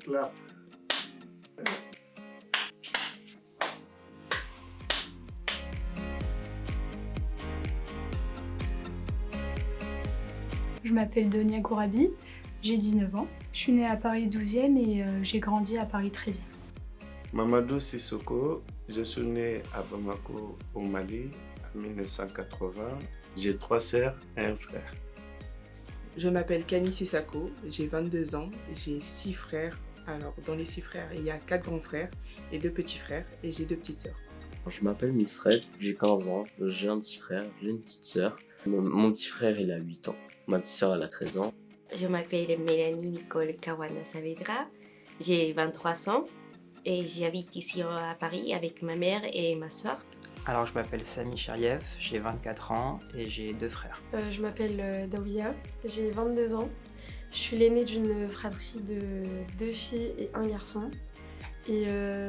Clap. Je m'appelle Donia Gourabi, j'ai 19 ans. Je suis née à Paris 12e et j'ai grandi à Paris 13e. Mamadou Sissoko, je suis né à Bamako au Mali en 1980. J'ai 3 sœurs et un frère. Je m'appelle Kani Sissako, j'ai 22 ans, j'ai 6 frères. Alors dans les 6 frères, il y a 4 grands frères et 2 petits frères et j'ai 2 petites sœurs. Je m'appelle Misred, j'ai 15 ans, j'ai un petit frère, j'ai une petite sœur. Mon petit frère il a 8 ans, ma petite sœur elle a 13 ans. Je m'appelle Mélanie Nicole Kawana Saavedra, j'ai 23 ans et j'habite ici à Paris avec ma mère et ma sœur. Alors je m'appelle Sami Cheriev, j'ai 24 ans et j'ai 2 frères. Je m'appelle Daouya, j'ai 22 ans. Je suis l'aînée d'une fratrie de 2 filles et 1 garçon. Et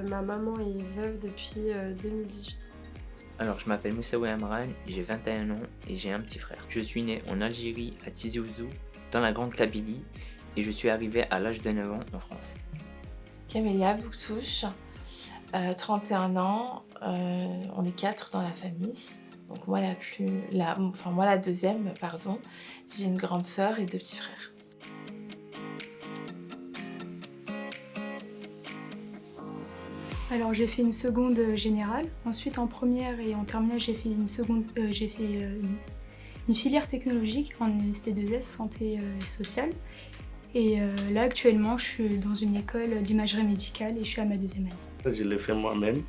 ma maman est veuve depuis 2018. Alors je m'appelle Moussaoui Amran, j'ai 21 ans et j'ai un petit frère. Je suis né en Algérie, à Tizi Ouzou, dans la Grande Kabylie, et je suis arrivé à l'âge de 9 ans en France. Camélia Bouktouche, 31 ans, on est 4 dans la famille. Donc moi la deuxième, pardon. J'ai une grande sœur et 2 petits frères. Alors j'ai fait une seconde générale, ensuite en première et en terminale j'ai fait une filière technologique en ST2S, santé et sociale. Et là actuellement je suis dans une école d'imagerie médicale et je suis à ma 2e année. Je l'ai fait moi-même,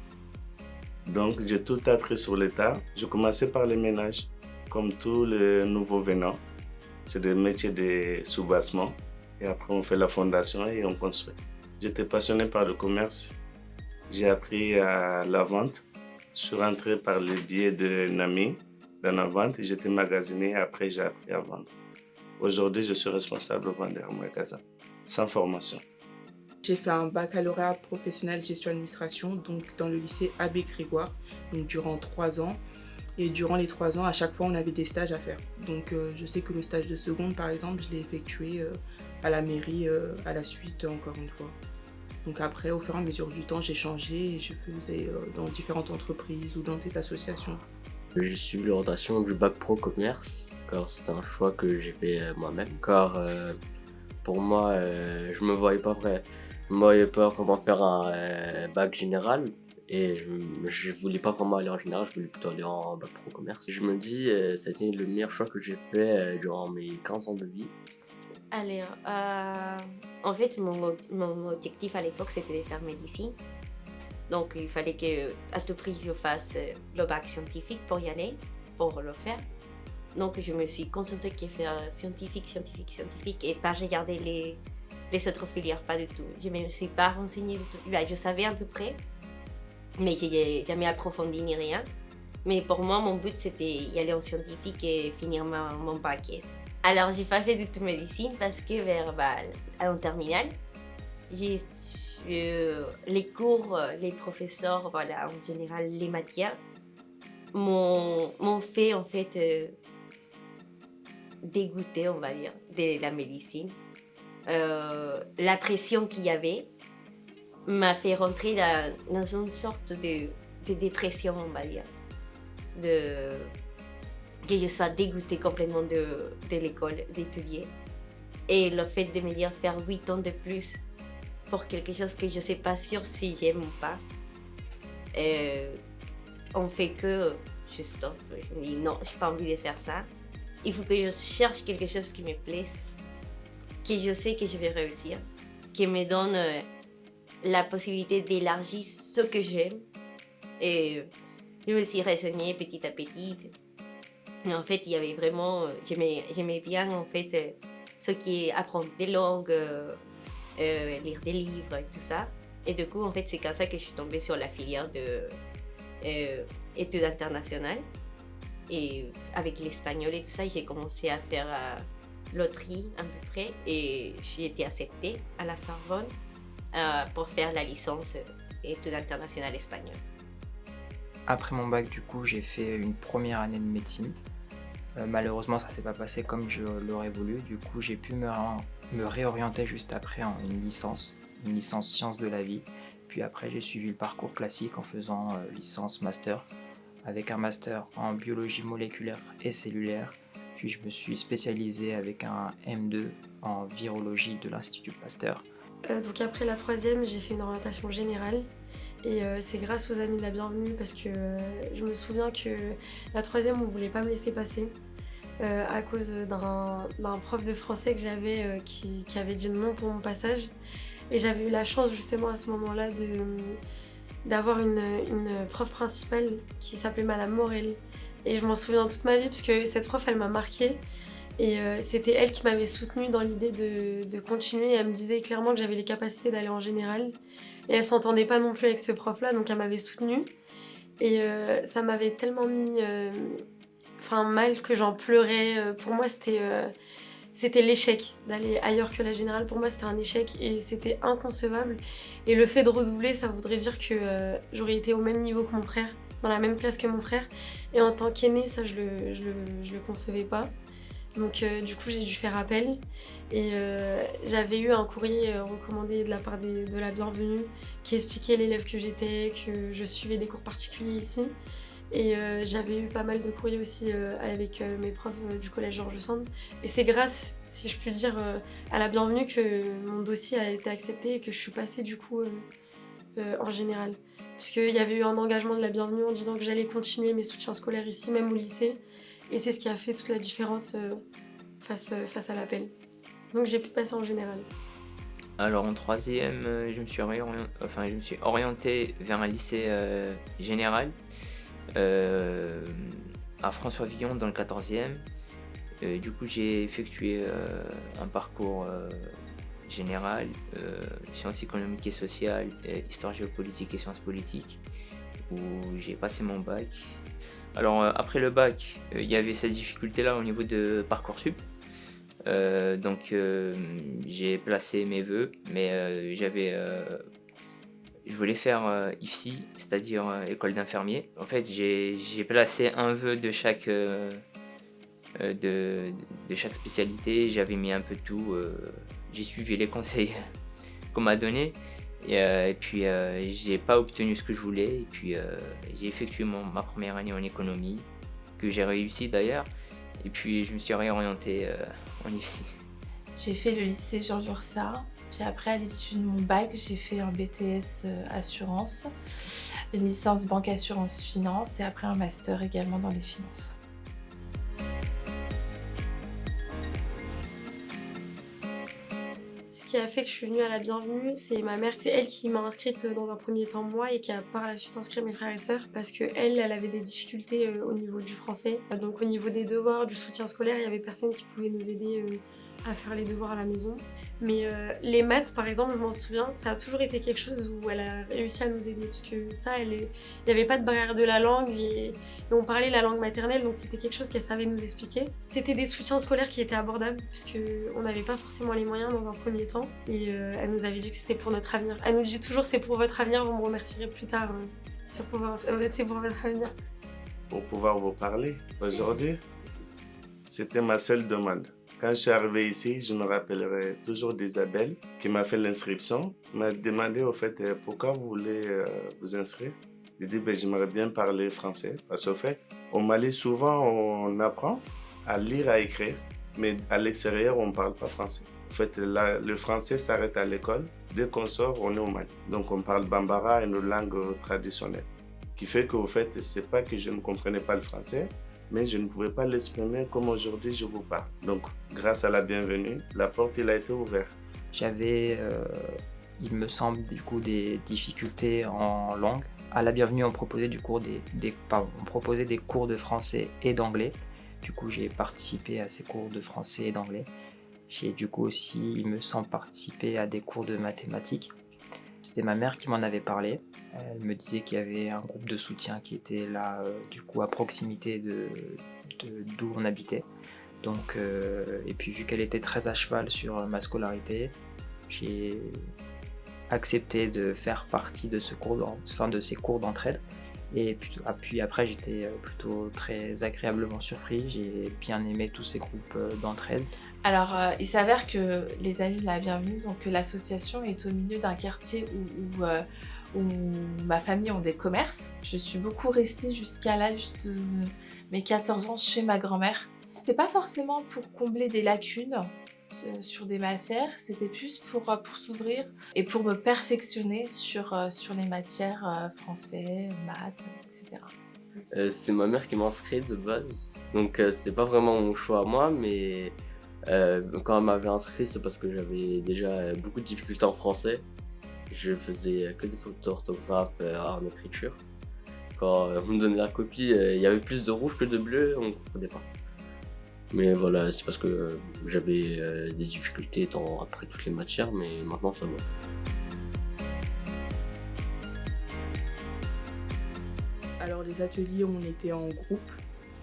donc j'ai tout appris sur le tas. Je commençais par les ménages, comme tous les nouveaux venants. C'est des métiers de soubassement et après on fait la fondation et on construit. J'étais passionné par le commerce. J'ai appris la vente. Je suis rentré par le biais d'un ami dans la vente. J'étais magasinier et après j'ai appris à vendre. Aujourd'hui, je suis responsable vendeur magasin, sans formation. J'ai fait un baccalauréat professionnel gestion administration, donc dans le lycée Abbé Grégoire, donc durant 3 ans. Et durant les 3 ans, à chaque fois, on avait des stages à faire. Donc je sais que le stage de seconde, par exemple, je l'ai effectué à la mairie à la suite, encore une fois. Donc après, au fur et à mesure du temps, j'ai changé et je faisais dans différentes entreprises ou dans des associations. J'ai suivi l'orientation du bac pro commerce, car c'était un choix que j'ai fait moi-même. Car pour moi, je me voyais pas comment faire un bac général. Et je voulais pas vraiment aller en général, je voulais plutôt aller en bac pro commerce. Je me dis, c'était le meilleur choix que j'ai fait durant mes 15 ans de vie. Alors, en fait, mon objectif à l'époque, c'était de faire médecine. Donc, il fallait qu'à tout prix, je fasse le bac scientifique pour y aller, pour le faire. Donc, je me suis concentrée à faire scientifique, et pas regarder les autres filières, pas du tout. Je ne me suis pas renseignée du tout. Je savais à peu près, mais je n'ai jamais approfondi ni rien. Mais pour moi, mon but, c'était y aller en scientifique et finir mon bac S. Alors, j'ai pas fait du tout médecine parce que en terminale, les cours, les professeurs, en général, les matières, m'ont fait, en fait, dégoûter, on va dire, de la médecine. La pression qu'il y avait m'a fait rentrer dans une sorte de dépression, on va dire. Que je sois dégoûtée complètement de l'école, d'étudier. Et le fait de me dire faire 8 ans de plus pour quelque chose que je ne suis pas sûre si j'aime ou pas, on fait que je stoppe. Je me dis non, je n'ai pas envie de faire ça. Il faut que je cherche quelque chose qui me plaise, que je sais que je vais réussir, qui me donne la possibilité d'élargir ce que j'aime. Et je me suis renseignée petit à petit. Et en fait, il y avait vraiment... J'aimais bien, en fait, ce qui est apprendre des langues, lire des livres et tout ça. Et du coup, en fait, c'est comme ça que je suis tombée sur la filière d'études internationales. Et avec l'espagnol et tout ça, j'ai commencé à faire loterie à peu près. Et j'ai été acceptée à la Sorbonne pour faire la licence études internationales espagnoles. Après mon bac, du coup, j'ai fait une première année de médecine. Malheureusement, ça s'est pas passé comme je l'aurais voulu. Du coup, j'ai pu me réorienter juste après en une licence. une licence sciences de la vie. Puis après, j'ai suivi le parcours classique en faisant licence master, avec un master en biologie moléculaire et cellulaire. Puis je me suis spécialisé avec un M2 en virologie de l'Institut Pasteur. Donc après la troisième, j'ai fait une orientation générale. Et c'est grâce aux amis de la bienvenue parce que je me souviens que la troisième, on ne voulait pas me laisser passer à cause d'un prof de français que j'avais qui avait dit non pour mon passage. Et j'avais eu la chance justement à ce moment-là d'avoir une prof principale qui s'appelait Madame Morel. Et je m'en souviens toute ma vie parce que cette prof, elle m'a marquée. Et c'était elle qui m'avait soutenue dans l'idée de continuer. Elle me disait clairement que j'avais les capacités d'aller en générale. Et elle s'entendait pas non plus avec ce prof-là, donc elle m'avait soutenue. Et ça m'avait tellement mis mal que j'en pleurais. Pour moi, c'était l'échec d'aller ailleurs que la générale. Pour moi, c'était un échec et c'était inconcevable. Et le fait de redoubler, ça voudrait dire que j'aurais été au même niveau que mon frère, dans la même classe que mon frère. Et en tant qu'aînée, ça, je le concevais pas. Donc du coup, j'ai dû faire appel. Et j'avais eu un courrier recommandé de la part de la bienvenue qui expliquait l'élève que j'étais, que je suivais des cours particuliers ici. Et j'avais eu pas mal de courriers aussi avec mes profs du collège Georges Sand. Et c'est grâce, si je puis dire, à la bienvenue que mon dossier a été accepté et que je suis passée du coup en général. Parce qu'il y avait eu un engagement de la bienvenue en disant que j'allais continuer mes soutiens scolaires ici, même au lycée. Et c'est ce qui a fait toute la différence face à l'appel. Donc j'ai pu passer en général. Alors en troisième, je me suis orienté vers un lycée général à François Villon dans le 14e. Du coup j'ai effectué un parcours général, sciences économiques et sociales, histoire géopolitique et sciences politiques, où j'ai passé mon bac. Alors après le bac, il y avait cette difficulté-là au niveau de Parcoursup. Donc j'ai placé mes vœux, mais je voulais faire IFSI, c'est-à-dire école d'infirmier. En fait, j'ai placé un vœu de chaque spécialité, j'avais mis un peu de tout, j'ai suivi les conseils qu'on m'a donnés. Et puis j'ai pas obtenu ce que je voulais, et puis j'ai effectué ma première année en économie, que j'ai réussi d'ailleurs, et puis je me suis réorienté en IFSI. J'ai fait le lycée Georges Ursat, puis après à l'issue de mon bac, j'ai fait un BTS assurance, une licence banque assurance finance et après un master également dans les finances. Ce qui a fait que je suis venue à la bienvenue, c'est ma mère. C'est elle qui m'a inscrite dans un premier temps moi et qui a par la suite inscrit mes frères et sœurs parce qu'elle avait des difficultés au niveau du français. Donc au niveau des devoirs, du soutien scolaire, il y avait personne qui pouvait nous aider à faire les devoirs à la maison. Mais les maths, par exemple, je m'en souviens, ça a toujours été quelque chose où elle a réussi à nous aider parce que ça, il n'y avait pas de barrière de la langue et on parlait la langue maternelle, donc c'était quelque chose qu'elle savait nous expliquer. C'était des soutiens scolaires qui étaient abordables puisqu'on n'avait pas forcément les moyens dans un premier temps et elle nous avait dit que c'était pour notre avenir. Elle nous dit toujours c'est pour votre avenir, vous me remercierez plus tard. C'est pour votre avenir. Pour pouvoir vous parler aujourd'hui, c'était ma seule demande. Quand je suis arrivé ici, je me rappellerai toujours d'Isabelle qui m'a fait l'inscription, m'a demandé au fait pourquoi vous voulez vous inscrire. J'ai dit j'aimerais bien parler français parce qu'au fait, au Mali souvent on apprend à lire, à écrire, mais à l'extérieur on ne parle pas français. En fait, le français s'arrête à l'école. Dès qu'on sort, on est au Mali. Donc on parle Bambara et nos langues traditionnelles. Qui fait qu'au fait, c'est pas que je ne comprenais pas le français, mais je ne pouvais pas l'exprimer comme aujourd'hui je vous parle. Donc, grâce à la bienvenue, la porte a été ouverte. J'avais, il me semble, du coup, des difficultés en langue. À la bienvenue, on proposait on proposait des cours de français et d'anglais. Du coup, j'ai participé à ces cours de français et d'anglais. J'ai du coup aussi, il me semble, participé à des cours de mathématiques. C'était ma mère qui m'en avait parlé. Elle me disait qu'il y avait un groupe de soutien qui était là, du coup, à proximité d'où on habitait. Donc, et puis vu qu'elle était très à cheval sur ma scolarité, j'ai accepté de faire partie de ces cours d'entraide. Et puis après, j'étais plutôt très agréablement surpris. J'ai bien aimé tous ces groupes d'entraide. Alors, il s'avère que les Amis de la Bienvenue, donc l'association est au milieu d'un quartier où ma famille ont des commerces. Je suis beaucoup restée jusqu'à l'âge de mes 14 ans chez ma grand-mère. C'était pas forcément pour combler des lacunes sur des matières, c'était plus pour s'ouvrir et pour me perfectionner sur les matières français, maths, etc. C'était ma mère qui m'a inscrit de base, donc c'était pas vraiment mon choix à moi, mais quand elle m'avait inscrit, c'est parce que j'avais déjà beaucoup de difficultés en français. Je faisais que des fautes d'orthographe en écriture. Quand on me donnait la copie, il y avait plus de rouge que de bleu, on ne comprenait pas. Mais voilà, c'est parce que j'avais des difficultés après toutes les matières, mais maintenant ça va. Alors les ateliers, on était en groupe,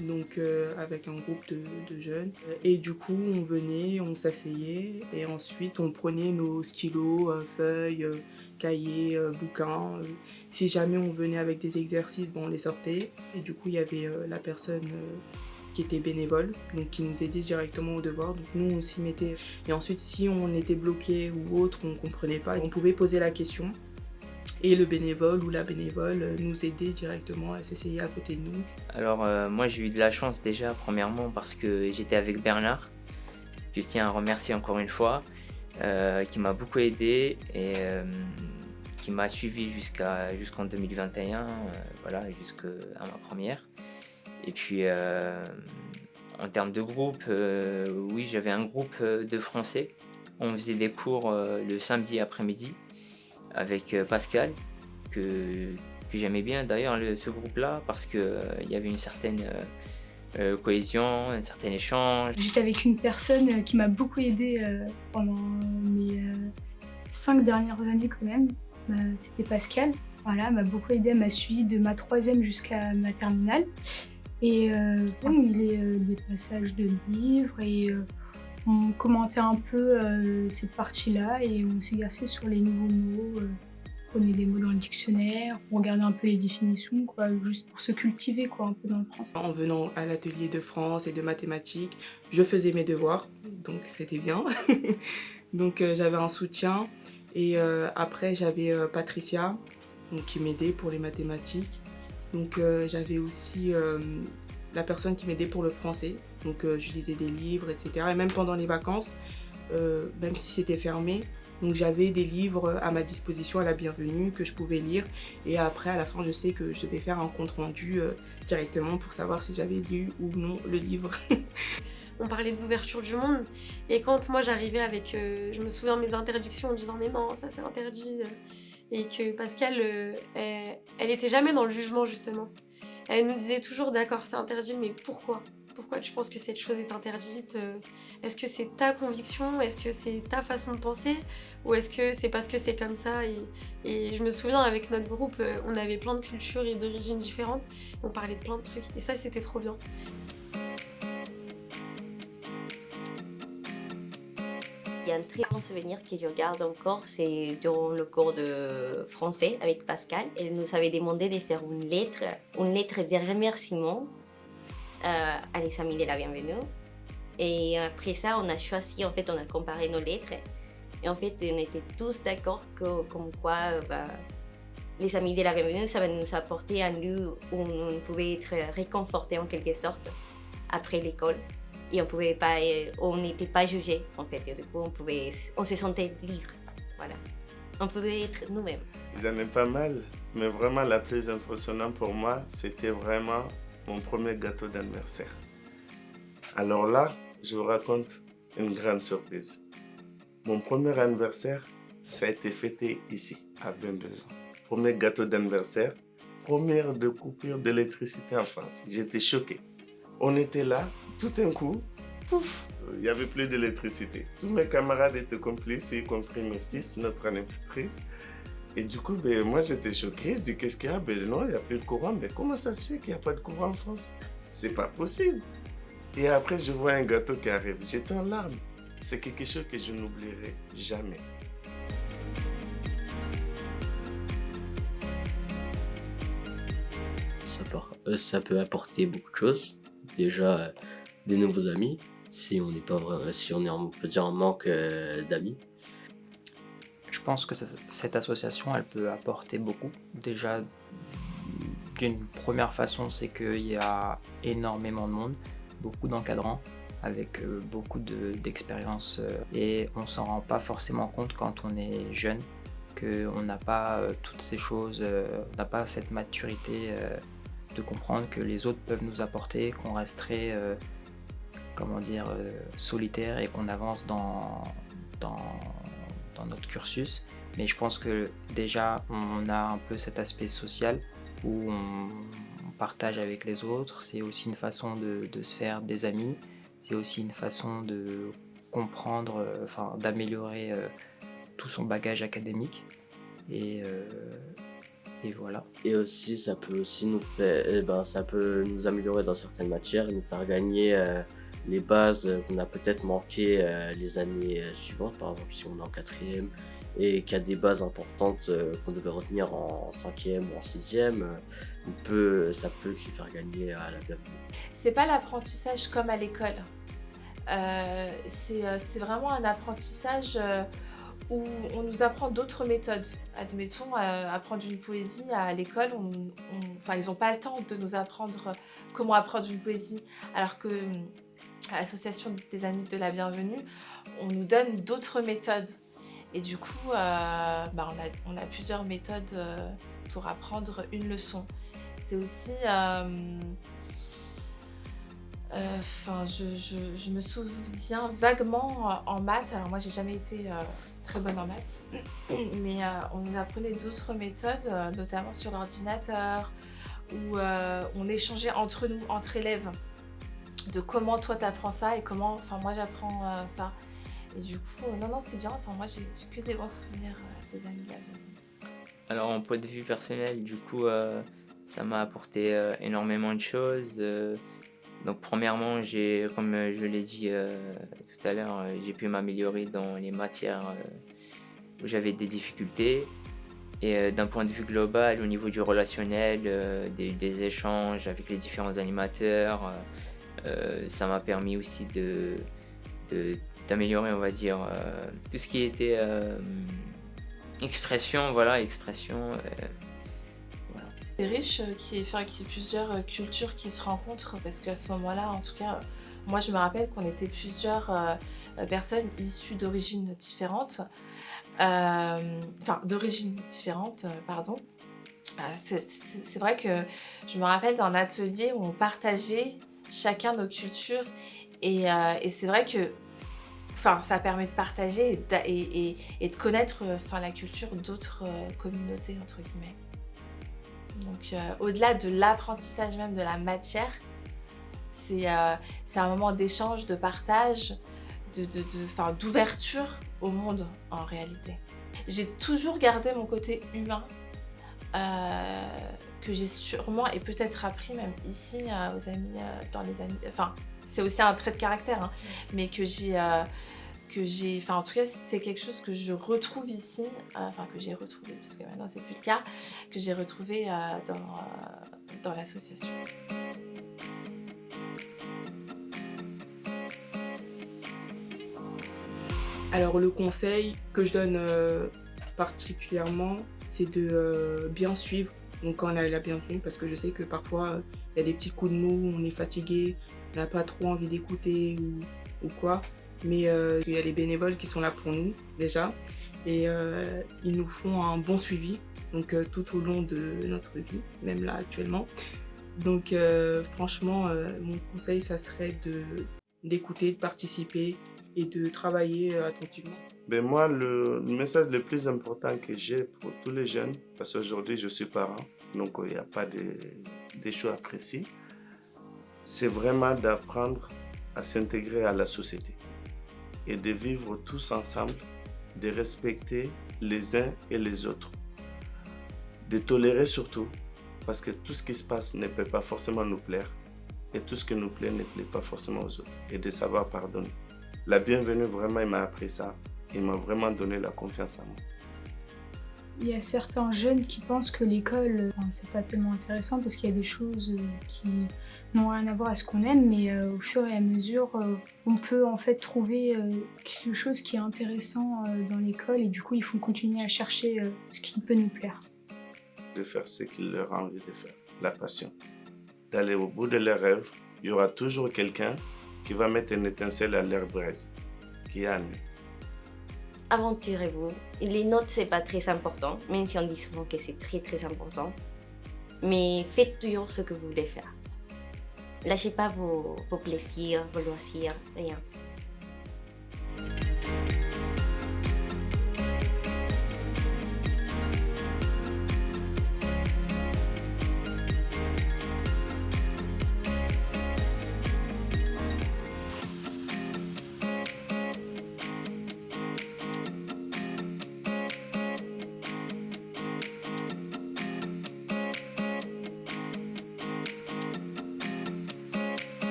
donc avec un groupe de jeunes. Et du coup, on venait, on s'asseyait et ensuite on prenait nos stylos, feuilles, cahiers, bouquins. Si jamais on venait avec des exercices, on les sortait. Et du coup, il y avait la personne qui était bénévole, donc qui nous aidait directement aux devoirs. Donc nous, on s'y mettait. Et ensuite, si on était bloqué ou autre, on ne comprenait pas, on pouvait poser la question. Et le bénévole ou la bénévole nous aidait directement à s'essayer à côté de nous. Alors moi j'ai eu de la chance déjà premièrement parce que j'étais avec Bernard, que je tiens à remercier encore une fois, qui m'a beaucoup aidé et qui m'a suivi jusqu'en 2021, voilà, jusqu'à ma première. Et puis en termes de groupe, oui, j'avais un groupe de français. On faisait des cours le samedi après-midi avec Pascal, que j'aimais bien d'ailleurs ce groupe-là, parce qu'il y avait une certaine cohésion, un certain échange. J'étais avec une personne qui m'a beaucoup aidée pendant mes 5 dernières années quand même. C'était Pascal. Voilà, m'a beaucoup aidée, elle m'a suivi de ma 3e jusqu'à ma terminale. Et on lisait des passages de livres et on commentait un peu cette partie-là et on s'exerçait sur les nouveaux mots. On prenait des mots dans le dictionnaire, on regardait un peu les définitions, quoi, juste pour se cultiver quoi, un peu dans le français. En venant à l'atelier de France et de mathématiques, je faisais mes devoirs, donc c'était bien. Donc j'avais un soutien. Et après, j'avais Patricia, donc, qui m'aidait pour les mathématiques. Donc j'avais aussi la personne qui m'aidait pour le français. Donc je lisais des livres, etc. Et même pendant les vacances, même si c'était fermé, donc j'avais des livres à ma disposition à la bienvenue que je pouvais lire. Et après, à la fin, je sais que je devais faire un compte-rendu directement pour savoir si j'avais lu ou non le livre. On parlait de l'ouverture du monde. Et quand moi j'arrivais avec, je me souviens de mes interdictions en disant mais non, ça c'est interdit. Et que Pascal, elle était jamais dans le jugement justement. Elle nous disait toujours d'accord, c'est interdit, mais pourquoi ? Pourquoi tu penses que cette chose est interdite ? Est-ce que c'est ta conviction ? Est-ce que c'est ta façon de penser ? Ou est-ce que c'est parce que c'est comme ça ? Et je me souviens, avec notre groupe, on avait plein de cultures et d'origines différentes. On parlait de plein de trucs. Et ça, c'était trop bien. Il y a un très bon souvenir que je garde encore, c'est durant le cours de français avec Pascal. Elle nous avait demandé de faire une lettre de remerciement à les amis de la bienvenue. Et après ça, on a choisi, en fait, on a comparé nos lettres. Et en fait, on était tous d'accord comme quoi les amis de la bienvenue, ça va nous apporter un lieu où on pouvait être réconforté en quelque sorte après l'école. Et on n'était pas jugé en fait. Et du coup, on se sentait libre. Voilà. On pouvait être nous-mêmes. J'en ai pas mal, mais vraiment la plus impressionnante pour moi, c'était vraiment mon premier gâteau d'anniversaire. Alors là, je vous raconte une grande surprise. Mon premier anniversaire, ça a été fêté ici, à 22 ans. Premier gâteau d'anniversaire, première de coupure d'électricité en France. J'étais choqué. On était là, tout d'un coup, pouf, il n'y avait plus d'électricité. Tous mes camarades étaient complices, y compris Métis, notre animatrice. Et du coup, moi j'étais choqué. Je dis, qu'est-ce qu'il y a ? Non, il n'y a plus de courant. Mais comment ça se fait qu'il n'y a pas de courant en France ? C'est pas possible. Et après, je vois un gâteau qui arrive. J'étais en larmes. C'est quelque chose que je n'oublierai jamais. ça peut apporter beaucoup de choses. Déjà, des nouveaux amis, si on est on peut dire en manque d'amis. Je pense que cette association, elle peut apporter beaucoup. Déjà, d'une première façon, c'est qu'il y a énormément de monde, beaucoup d'encadrants, avec beaucoup d'expérience. Et on s'en rend pas forcément compte quand on est jeune, qu'on n'a pas toutes ces choses, on n'a pas cette maturité de comprendre que les autres peuvent nous apporter, qu'on reste très, solitaire et qu'on avance dans notre cursus. Mais je pense que déjà on a un peu cet aspect social où on partage avec les autres. C'est aussi une façon de se faire des amis, c'est aussi une façon de comprendre, d'améliorer tout son bagage académique et voilà. Et aussi ça peut aussi ça peut nous améliorer dans certaines matières et nous faire gagner les bases qu'on a peut-être manquées les années suivantes, par exemple si on est en 4e et qu'il y a des bases importantes qu'on devait retenir en 5e ou en 6e, ça peut les faire gagner à la bienvenue. C'est pas l'apprentissage comme à l'école. C'est vraiment un apprentissage où on nous apprend d'autres méthodes. Admettons, apprendre une poésie à l'école, ils n'ont pas le temps de nous apprendre comment apprendre une poésie, alors que à l'association des Amis de la Bienvenue, on nous donne d'autres méthodes. Et du coup, on a plusieurs méthodes pour apprendre une leçon. C'est aussi... je me souviens vaguement en maths, alors moi j'ai jamais été très bonne en maths, mais on nous apprenait d'autres méthodes, notamment sur l'ordinateur, où on échangeait entre nous, entre élèves, de comment toi t'apprends ça et comment moi j'apprends ça. Et du coup, non, c'est bien, moi j'ai que des bons souvenirs des Amis de la Bienvenue. Alors en point de vue personnel, du coup, ça m'a apporté énormément de choses. Donc premièrement, comme je l'ai dit tout à l'heure, j'ai pu m'améliorer dans les matières où j'avais des difficultés. Et d'un point de vue global, au niveau du relationnel, des échanges avec les différents animateurs, ça m'a permis aussi d'améliorer, on va dire, tout ce qui était expression. C'est riche qu'il y ait plusieurs cultures qui se rencontrent, parce qu'à ce moment-là, en tout cas, moi je me rappelle qu'on était plusieurs personnes issues d'origines différentes. C'est vrai que je me rappelle d'un atelier où on partageait chacun nos cultures et c'est vrai que ça permet de partager et de connaître la culture d'autres communautés, entre guillemets. Donc au-delà de l'apprentissage même de la matière, c'est un moment d'échange, de partage, d'ouverture au monde en réalité. J'ai toujours gardé mon côté humain que j'ai sûrement et peut-être appris même ici aux amis dans les années. C'est aussi un trait de caractère, hein, mais que j'ai en tout cas c'est quelque chose que je retrouve ici, que j'ai retrouvé parce que maintenant c'est plus le cas, que j'ai retrouvé dans l'association. Alors le conseil que je donne particulièrement, c'est de bien suivre donc quand on a la bienvenue, parce que je sais que parfois il y a des petits coups de mou, on est fatigué, on n'a pas trop envie d'écouter ou quoi, mais il y a les bénévoles qui sont là pour nous déjà et ils nous font un bon suivi donc tout au long de notre vie, même là actuellement. Donc franchement mon conseil ça serait d'écouter, de participer et de travailler attentivement. Moi, le message le plus important que j'ai pour tous les jeunes, parce qu'aujourd'hui je suis parent, donc il n'y a pas de choix précis, c'est vraiment d'apprendre à s'intégrer à la société et de vivre tous ensemble, de respecter les uns et les autres, de tolérer surtout, parce que tout ce qui se passe ne peut pas forcément nous plaire et tout ce qui nous plaît ne plaît pas forcément aux autres, et de savoir pardonner. La bienvenue, vraiment, il m'a appris ça. Il m'a vraiment donné la confiance en moi. Il y a certains jeunes qui pensent que l'école, c'est pas tellement intéressant parce qu'il y a des choses qui n'ont rien à voir à ce qu'on aime, mais au fur et à mesure, on peut en fait trouver quelque chose qui est intéressant dans l'école et du coup, il faut continuer à chercher ce qui peut nous plaire. De faire ce qu'ils leur a envie de faire, la passion. D'aller au bout de leurs rêves, il y aura toujours quelqu'un qui va mettre une étincelle à leur braise, qui est Anne. Aventurez-vous. Les notes, c'est pas très important, même si on dit souvent que c'est très très important. Mais faites toujours ce que vous voulez faire. Lâchez pas vos plaisirs, vos loisirs, rien.